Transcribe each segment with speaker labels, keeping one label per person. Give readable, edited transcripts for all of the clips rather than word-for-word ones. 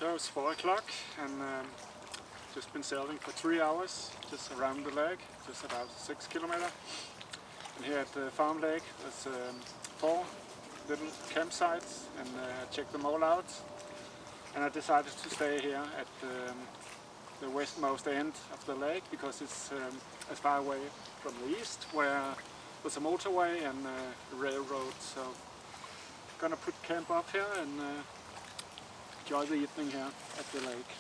Speaker 1: So it's 4 o'clock and just been sailing for 3 hours just around the lake, just about 6 kilometers. And here at the farm lake there's 4 little campsites, and I checked them all out. And I decided to stay here at the westmost end of the lake because it's as far away from the east, where there's a motorway and a railroad. So I'm gonna put camp up here and enjoy the evening here at the lake.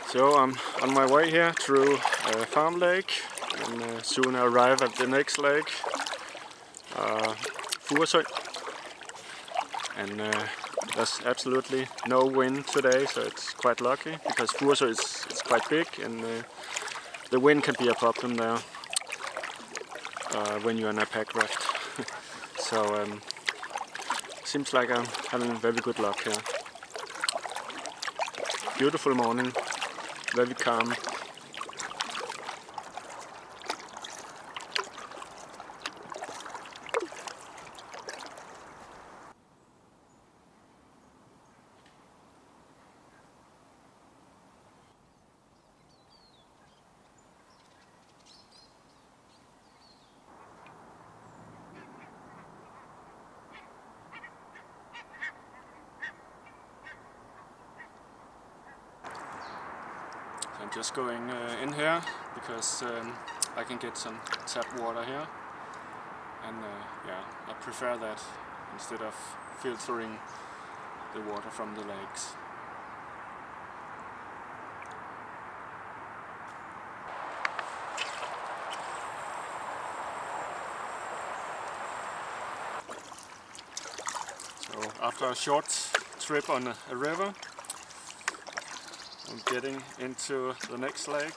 Speaker 1: So I'm on my way here through Farm Lake, and soon I arrive at the next lake, Furesø. And there's absolutely no wind today, so it's quite lucky, because Furesø is quite big, and the wind can be a problem there when you're in a pack raft. So seems like I'm having very good luck here. Beautiful morning. Very calm. I'm just going in here because I can get some tap water here, and yeah, I prefer that instead of filtering the water from the lakes. So after a short trip on a river, I'm getting into the next lake.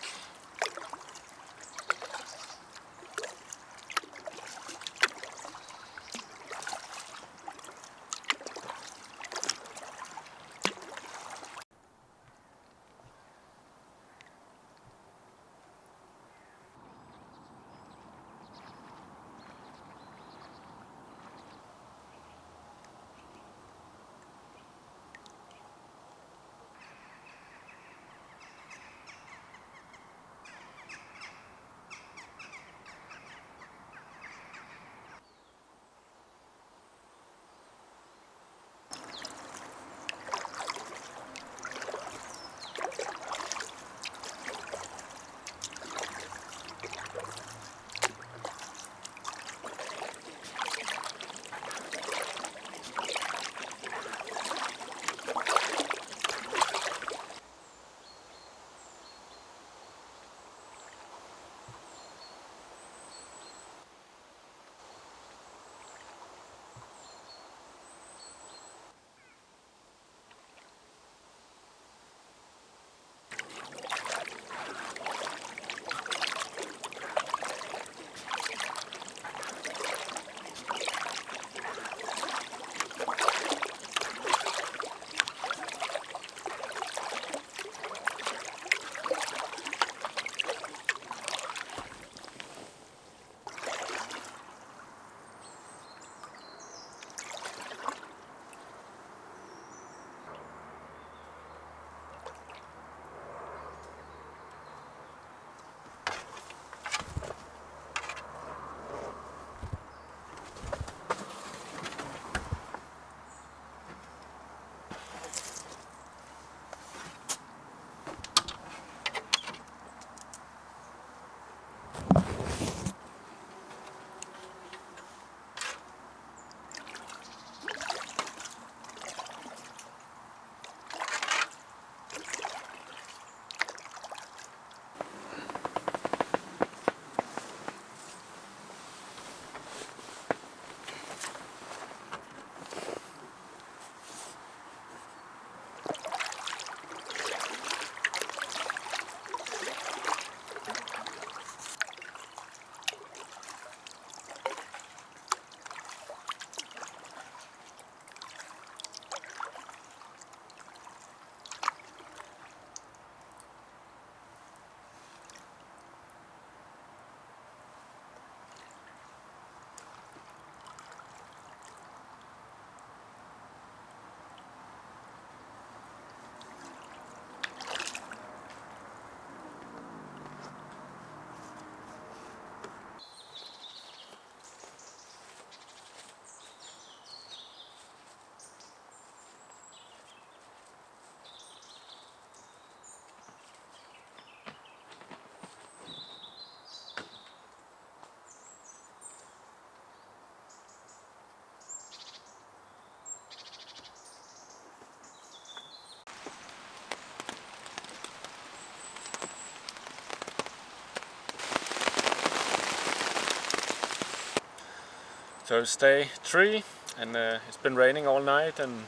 Speaker 1: So it's day 3, and it's been raining all night and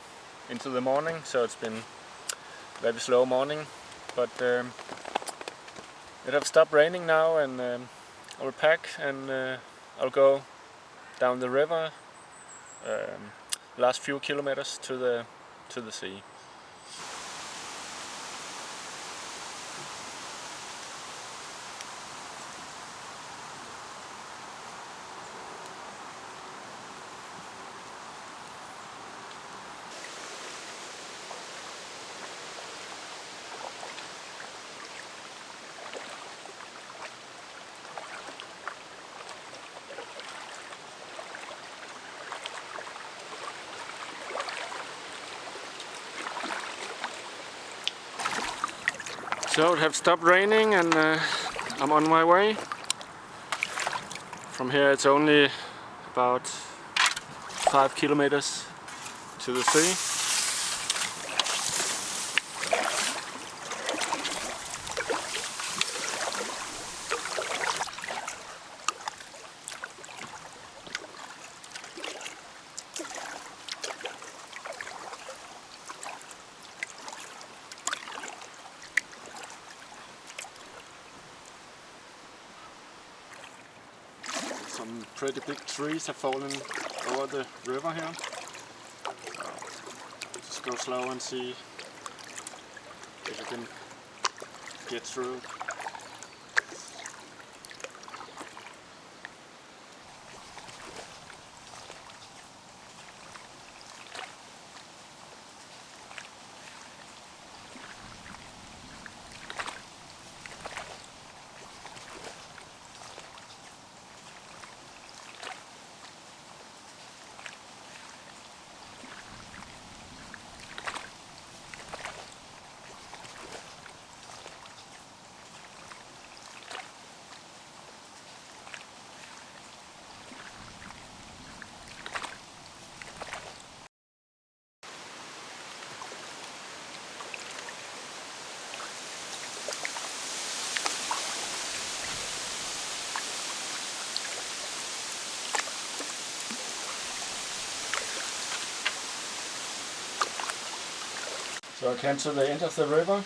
Speaker 1: into the morning, so it's been a very slow morning, but it have stopped raining now, and I'll pack and I'll go down the river, last few kilometers to the sea. So it have stopped raining, and I'm on my way. From here it's only about 5 kilometers to the sea. Some pretty big trees have fallen over the river here. So just go slow and see if you can get through. So I came to the end of the river,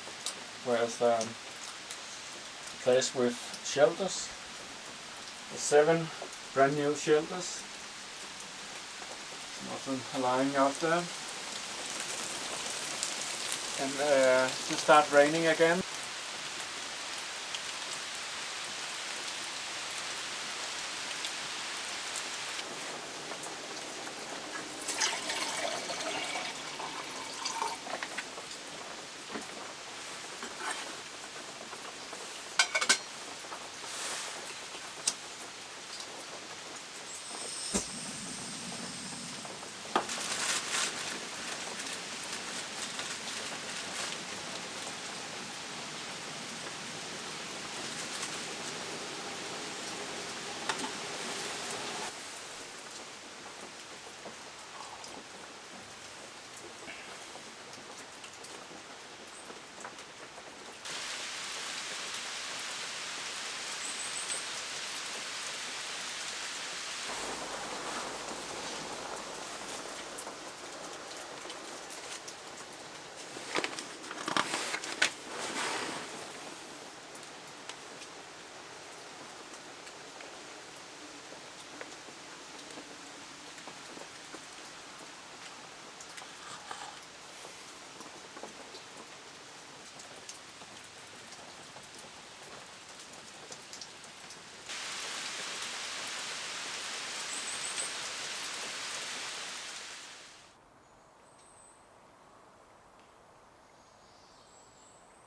Speaker 1: where it's a place with shelters. There's 7 brand new shelters. Nothing lying out there. And it starts raining again.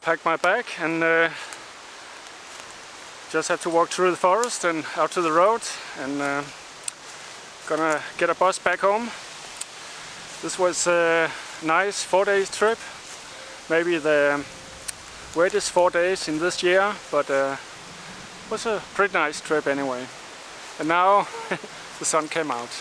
Speaker 1: Packed my bag and just have to walk through the forest and out to the road, and gonna get a bus back home. This was a nice 4-day trip, maybe the wettest 4 days in this year, but was a pretty nice trip anyway. And now the sun came out.